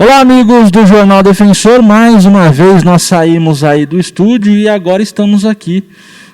Olá, amigos do Jornal Defensor. Mais uma vez nós saímos aí do estúdio e agora estamos aqui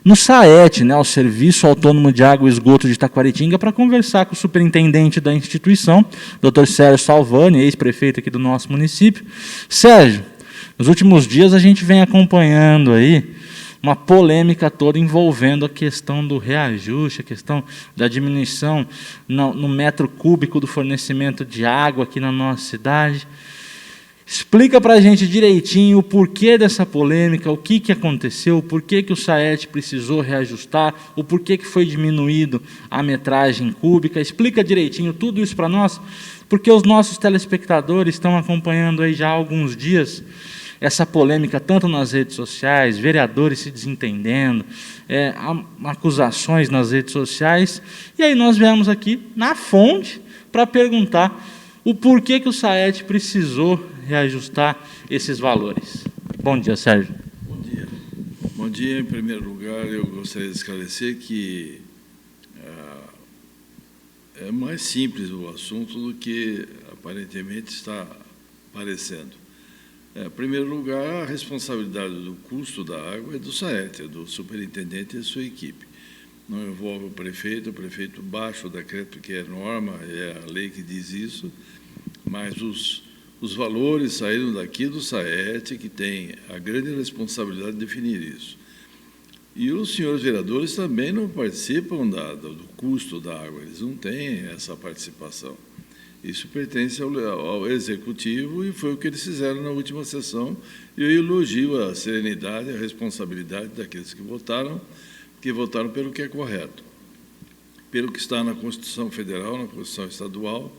no SAET, o Serviço Autônomo de Água e Esgoto de Taquaritinga, para conversar com o superintendente da instituição, Dr. Sérgio Salvani, ex-prefeito aqui do nosso município. Sérgio, nos últimos dias a gente vem acompanhando aí uma polêmica toda envolvendo a questão do reajuste, a questão da diminuição no metro cúbico do fornecimento de água aqui na nossa cidade. Explica para a gente direitinho o porquê dessa polêmica, o que aconteceu, o porquê que o SAET precisou reajustar, o porquê que foi diminuído a metragem cúbica. Explica direitinho tudo isso para nós, porque os nossos telespectadores estão acompanhando aí já há alguns dias essa polêmica, tanto nas redes sociais, vereadores se desentendendo, acusações nas redes sociais, e aí nós viemos aqui na fonte para perguntar o porquê que o SAET precisou reajustar esses valores. Bom dia, Sérgio. Bom dia. Bom dia. Em primeiro lugar, eu gostaria de esclarecer que é mais simples o assunto do que aparentemente está parecendo. Em primeiro lugar, a responsabilidade do custo da água é do SAET, é do superintendente e a sua equipe. Não envolve o prefeito baixa o decreto que é norma, é a lei que diz isso, mas os valores saíram daqui do SAET, que tem a grande responsabilidade de definir isso. E os senhores vereadores também não participam do custo da água, eles não têm essa participação. Isso pertence ao Executivo e foi o que eles fizeram na última sessão. E eu elogio a serenidade e a responsabilidade daqueles que votaram pelo que é correto. Pelo que está na Constituição Federal, na Constituição Estadual,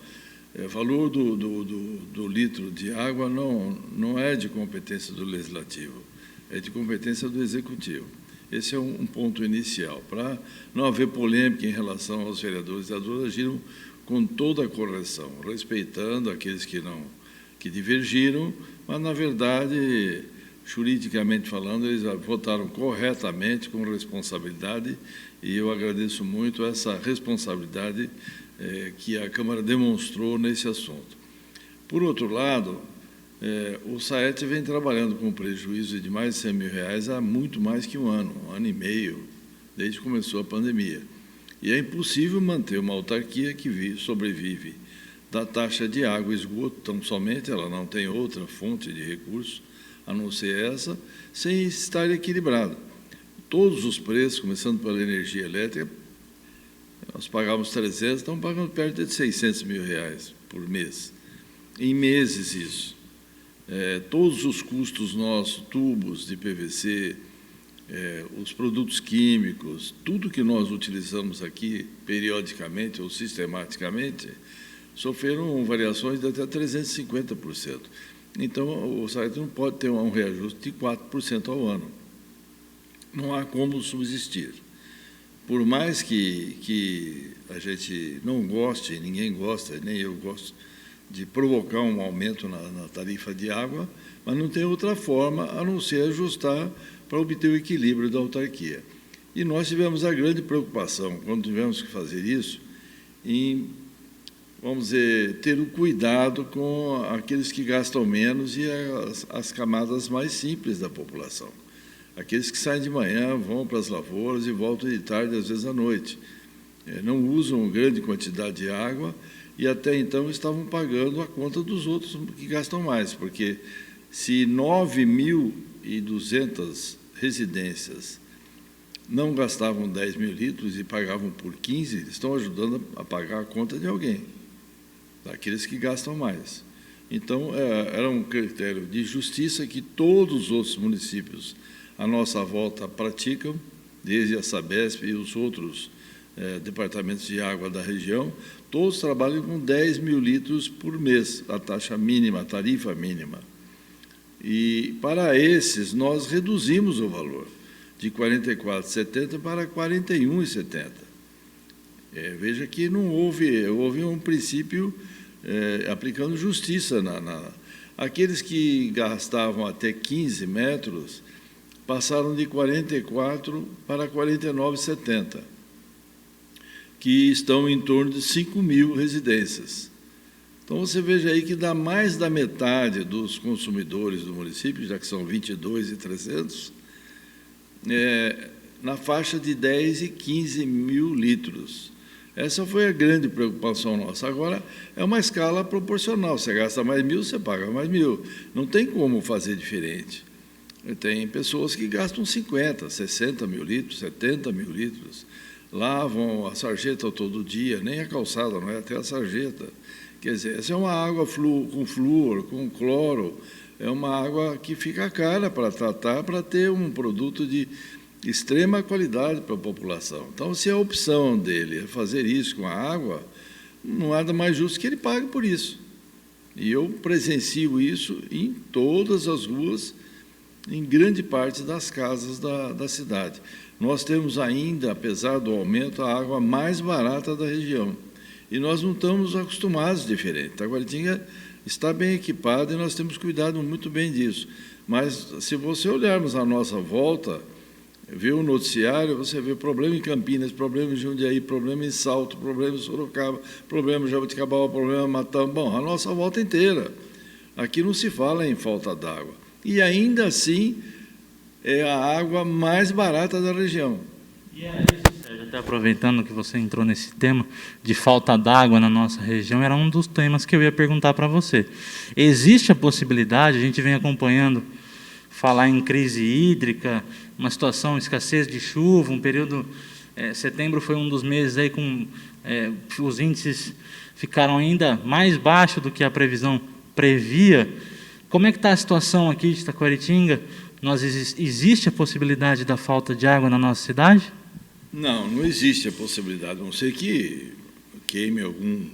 o valor do litro de água não é de competência do Legislativo, é de competência do Executivo. Esse é um ponto inicial. Para não haver polêmica em relação aos vereadores e vereadoras, agiram com toda a correção, respeitando aqueles que divergiram, mas, na verdade, juridicamente falando, eles votaram corretamente, com responsabilidade, e eu agradeço muito essa responsabilidade que a Câmara demonstrou nesse assunto. Por outro lado, o SAET vem trabalhando com prejuízo de mais de R$100 mil há muito mais que um ano e meio, desde que começou a pandemia. E é impossível manter uma autarquia que sobrevive da taxa de água e esgoto, tão somente, ela não tem outra fonte de recursos, a não ser essa, sem estar equilibrado. Todos os preços, começando pela energia elétrica, nós pagávamos 300, estamos pagando perto de R$600 mil por mês. Em meses isso. Todos os custos nossos, tubos de PVC, os produtos químicos, tudo que nós utilizamos aqui periodicamente ou sistematicamente, sofreram variações de até 350%. Então, o SAET não pode ter um reajuste de 4% ao ano. Não há como subsistir. Por mais que a gente não goste, ninguém gosta, nem eu gosto, de provocar um aumento na tarifa de água, mas não tem outra forma a não ser ajustar para obter o equilíbrio da autarquia. E nós tivemos a grande preocupação, quando tivemos que fazer isso, em, vamos dizer, ter o cuidado com aqueles que gastam menos e as camadas mais simples da população. Aqueles que saem de manhã, vão para as lavouras e voltam de tarde, às vezes à noite. Não usam grande quantidade de água e até então estavam pagando a conta dos outros que gastam mais, porque se 9.200 residências não gastavam 10 mil litros e pagavam por 15, eles estão ajudando a pagar a conta de alguém, daqueles que gastam mais. Então, era um critério de justiça que todos os outros municípios à nossa volta praticam, desde a Sabesp e os outros departamentos de água da região, todos trabalham com 10 mil litros por mês, a taxa mínima, a tarifa mínima. E, para esses, nós reduzimos o valor de R$ 44,70 para R$ 41,70. Veja que não houve um princípio aplicando justiça. Aqueles que gastavam até 15 metros passaram de 44 para 49,70, que estão em torno de 5 mil residências. Então, você veja aí que dá mais da metade dos consumidores do município, já que são 22.300, na faixa de 10 e 15 mil litros. Essa foi a grande preocupação nossa. Agora, é uma escala proporcional. Você gasta mais 1.000, você paga mais 1.000. Não tem como fazer diferente. Tem pessoas que gastam 50, 60 mil litros, 70 mil litros, lavam a sarjeta todo dia, nem a calçada, não é até a sarjeta. Quer dizer, essa é uma água com flúor, com cloro, é uma água que fica cara para tratar, para ter um produto de extrema qualidade para a população. Então, se a opção dele é fazer isso com a água, não há nada mais justo que ele pague por isso. E eu presencio isso em todas as ruas, em grande parte das casas da cidade. Nós temos ainda, apesar do aumento, a água mais barata da região. E nós não estamos acostumados diferente. Taquaritinga está bem equipada e nós temos cuidado muito bem disso. Mas, se você olharmos à nossa volta, ver o noticiário, você vê problema em Campinas, problema em Jundiaí, problema em Salto, problema em Sorocaba, problema em Jaboticabal, problema em Matão. Bom, a nossa volta inteira. Aqui não se fala em falta d'água. E, ainda assim, é a água mais barata da região. E é isso, Sérgio, até aproveitando que você entrou nesse tema de falta d'água na nossa região, era um dos temas que eu ia perguntar para você. Existe a possibilidade, a gente vem acompanhando, falar em crise hídrica, uma situação, escassez de chuva, um período, setembro foi um dos meses aí com os índices ficaram ainda mais baixos do que a previsão previa. Como é que está a situação aqui de Taquaritinga? Existe a possibilidade da falta de água na nossa cidade? Não existe a possibilidade, a não ser que queime alguma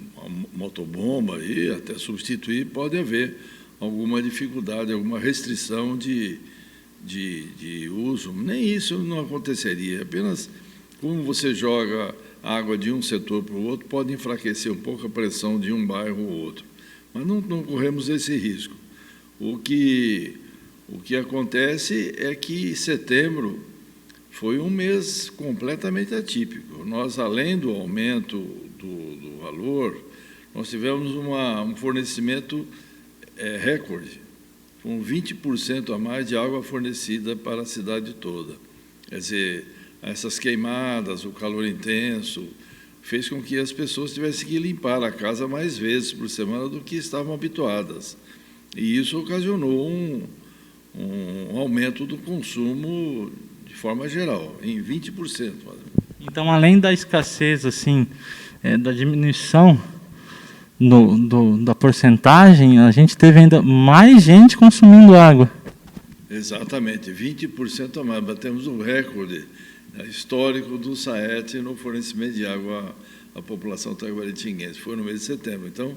motobomba e até substituir, pode haver alguma dificuldade, alguma restrição de uso. Nem isso não aconteceria, apenas como você joga água de um setor para o outro, pode enfraquecer um pouco a pressão de um bairro ou outro. Mas não corremos esse risco. O que acontece é que setembro foi um mês completamente atípico. Nós, além do aumento do valor, nós tivemos um fornecimento recorde, com 20% a mais de água fornecida para a cidade toda. Quer dizer, essas queimadas, o calor intenso, fez com que as pessoas tivessem que limpar a casa mais vezes por semana do que estavam habituadas. E isso ocasionou um aumento do consumo de forma geral, em 20%. Então, além da escassez, assim, da diminuição da porcentagem, a gente teve ainda mais gente consumindo água. Exatamente, 20% a mais. Batemos um recorde histórico do SAET no fornecimento de água à população taquaritinguense. Foi no mês de setembro. Então,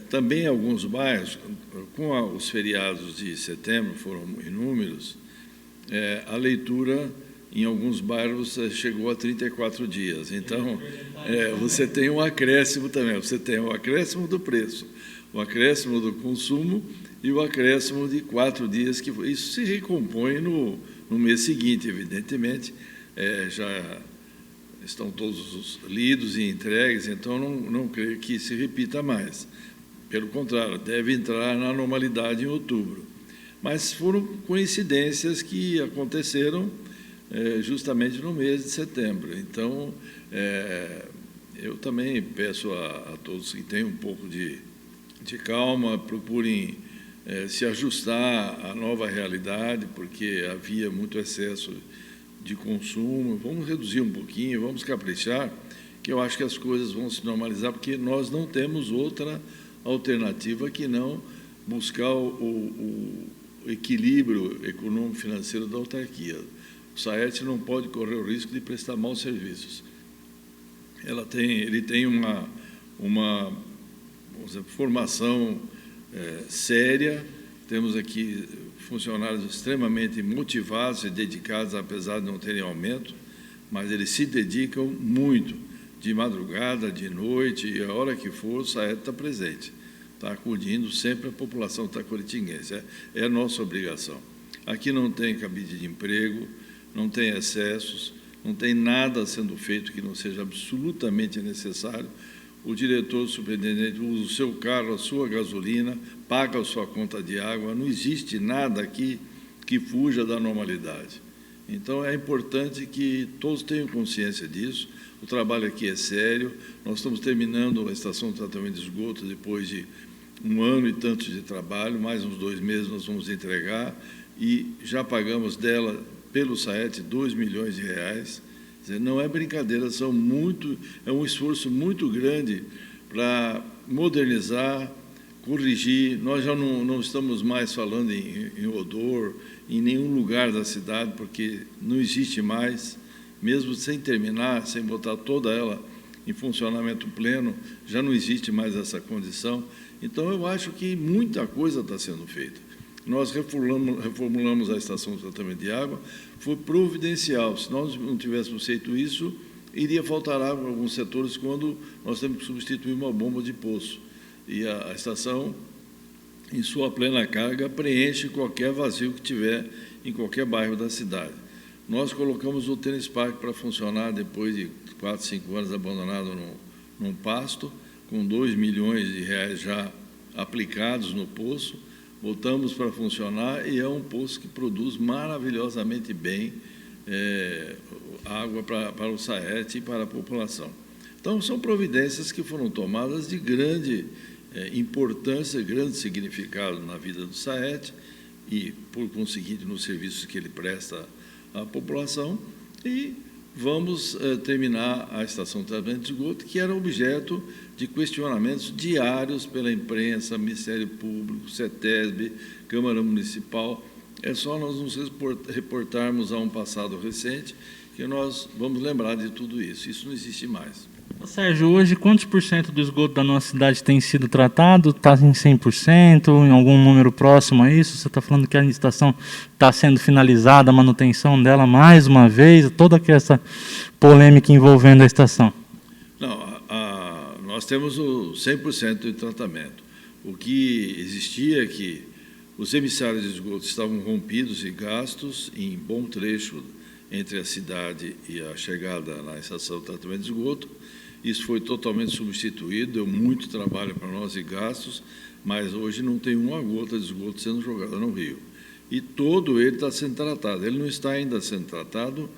também alguns bairros, com os feriados de setembro, foram inúmeros, a leitura em alguns bairros chegou a 34 dias. Então, você tem um acréscimo também, você tem o acréscimo do preço, o acréscimo do consumo e o acréscimo de 4 dias, que isso se recompõe no mês seguinte, evidentemente, já estão todos lidos e entregues, então não creio que se repita mais. Pelo contrário, deve entrar na normalidade em outubro. Mas foram coincidências que aconteceram justamente no mês de setembro. Então, eu também peço a todos que tenham um pouco de calma, procurem se ajustar à nova realidade, porque havia muito excesso de consumo. Vamos reduzir um pouquinho, vamos caprichar, que eu acho que as coisas vão se normalizar, porque nós não temos outra alternativa que não buscar o equilíbrio econômico-financeiro da autarquia. O SAET não pode correr o risco de prestar maus serviços. Ele tem uma vamos dizer, formação séria, temos aqui funcionários extremamente motivados e dedicados, apesar de não terem aumento, mas eles se dedicam muito, de madrugada, de noite, e a hora que for, o SAET está presente, está acudindo sempre a população taquaritinguense. É a nossa obrigação. Aqui não tem cabide de emprego, não tem excessos, não tem nada sendo feito que não seja absolutamente necessário. o diretor, o superintendente usa o seu carro, a sua gasolina, paga a sua conta de água, não existe nada aqui que fuja da normalidade. Então, é importante que todos tenham consciência disso. O trabalho aqui é sério. Nós estamos terminando a estação de tratamento de esgoto depois de 1 ano e tanto de trabalho, mais uns 2 meses nós vamos entregar, e já pagamos dela, pelo SAET, R$2 milhões. Quer dizer, não é brincadeira, é um esforço muito grande para modernizar, corrigir. Nós já não estamos mais falando em odor, em nenhum lugar da cidade, porque não existe mais, mesmo sem terminar, sem botar toda ela em funcionamento pleno, já não existe mais essa condição. Então, eu acho que muita coisa está sendo feita. Nós reformulamos a estação de tratamento de água, foi providencial. Se nós não tivéssemos feito isso, iria faltar água em alguns setores quando nós temos que substituir uma bomba de poço. E a estação, em sua plena carga, preenche qualquer vazio que tiver em qualquer bairro da cidade. Nós colocamos o Tênis Park para funcionar depois de 4, 5 anos abandonado num pasto, com R$2 milhões já aplicados no poço, botamos para funcionar e é um poço que produz maravilhosamente bem água para o SAET e para a população. Então, são providências que foram tomadas de grande importância, grande significado na vida do SAET e, por conseguinte, nos serviços que ele presta à população, e vamos terminar a estação de tratamento de esgoto, que era objeto de questionamentos diários pela imprensa, Ministério Público, CETESB, Câmara Municipal. É só nós nos reportarmos a um passado recente que nós vamos lembrar de tudo isso. Isso não existe mais. Sérgio, hoje quantos por cento do esgoto da nossa cidade tem sido tratado? Está em 100%, em algum número próximo a isso? Você está falando que a estação está sendo finalizada, a manutenção dela mais uma vez, toda essa polêmica envolvendo a estação. Não, nós temos o 100% de tratamento. O que existia é que os emissários de esgoto estavam rompidos e gastos em bom trecho entre a cidade e a chegada na estação de tratamento de esgoto. Isso foi totalmente substituído, deu muito trabalho para nós e gastos, mas hoje não tem uma gota de esgoto sendo jogada no rio. E todo ele está sendo tratado. Ele não está ainda sendo tratado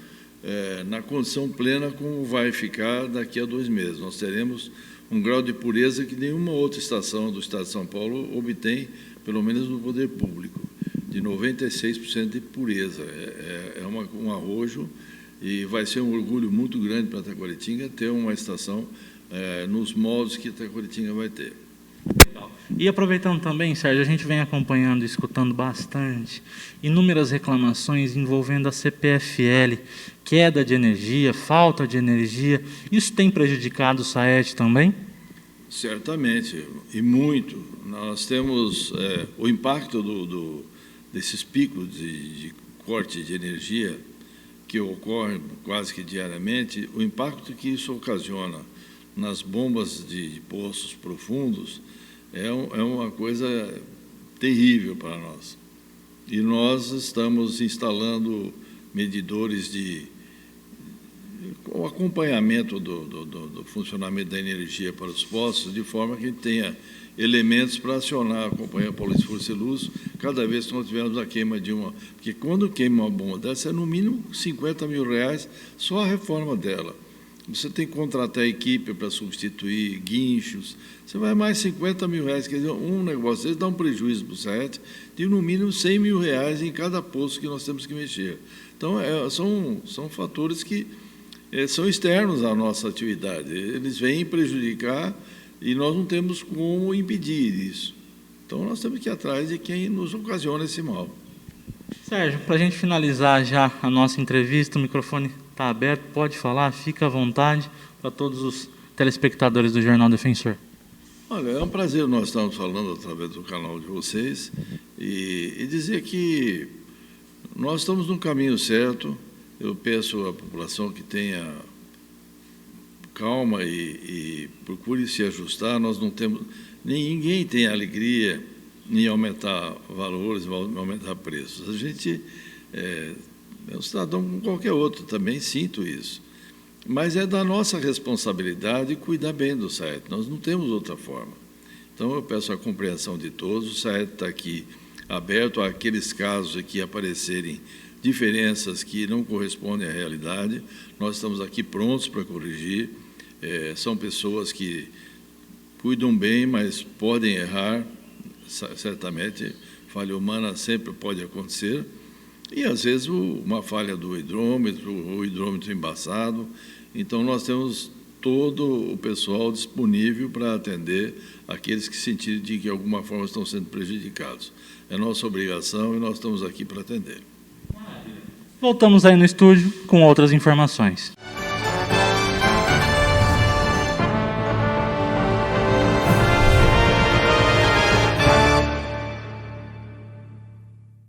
na condição plena como vai ficar daqui a 2 meses. Nós teremos um grau de pureza que nenhuma outra estação do Estado de São Paulo obtém, pelo menos no poder público, de 96% de pureza. É um arrojo, e vai ser um orgulho muito grande para Taquaritinga ter uma estação nos moldes que Taquaritinga vai ter. E aproveitando também, Sérgio, a gente vem acompanhando e escutando bastante inúmeras reclamações envolvendo a CPFL, queda de energia, falta de energia. Isso tem prejudicado o SAET também? Certamente, e muito. Nós temos o impacto desses picos de corte de energia que ocorrem quase que diariamente, o impacto que isso ocasiona nas bombas de poços profundos é uma coisa terrível para nós. E nós estamos instalando medidores o acompanhamento do funcionamento da energia para os poços, de forma que a gente tenha elementos para acionar a Companhia Paulista de Força e Luz cada vez que nós tivermos a queima de uma... Porque quando queima uma bomba dessa, é no mínimo R$50 mil só a reforma dela. Você tem que contratar a equipe para substituir guinchos, você vai mais R$50 mil, quer dizer, um negócio desse dá um prejuízo para o SAET de no mínimo R$100 mil em cada poço que nós temos que mexer. Então, são fatores que são externos à nossa atividade, eles vêm prejudicar e nós não temos como impedir isso. Então, nós temos que ir atrás de quem nos ocasiona esse mal. Sérgio, para a gente finalizar já a nossa entrevista, o microfone está aberto, pode falar, fica à vontade para todos os telespectadores do Jornal Defensor. Olha, é um prazer nós estarmos falando através do canal de vocês e dizer que nós estamos no caminho certo. Eu peço à população que tenha calma e procure se ajustar. Nós não temos, ninguém tem alegria em aumentar valores, aumentar preços. A gente é um cidadão como qualquer outro, também sinto isso. Mas é da nossa responsabilidade cuidar bem do SAET, nós não temos outra forma. Então, eu peço a compreensão de todos, o SAET está aqui aberto àqueles casos em que aparecerem diferenças que não correspondem à realidade, nós estamos aqui prontos para corrigir, são pessoas que cuidam bem, mas podem errar, certamente, falha humana sempre pode acontecer, e às vezes uma falha do hidrômetro, o hidrômetro embaçado. Então nós temos todo o pessoal disponível para atender aqueles que sentirem de que de alguma forma estão sendo prejudicados. É nossa obrigação e nós estamos aqui para atender. Voltamos aí no estúdio com outras informações.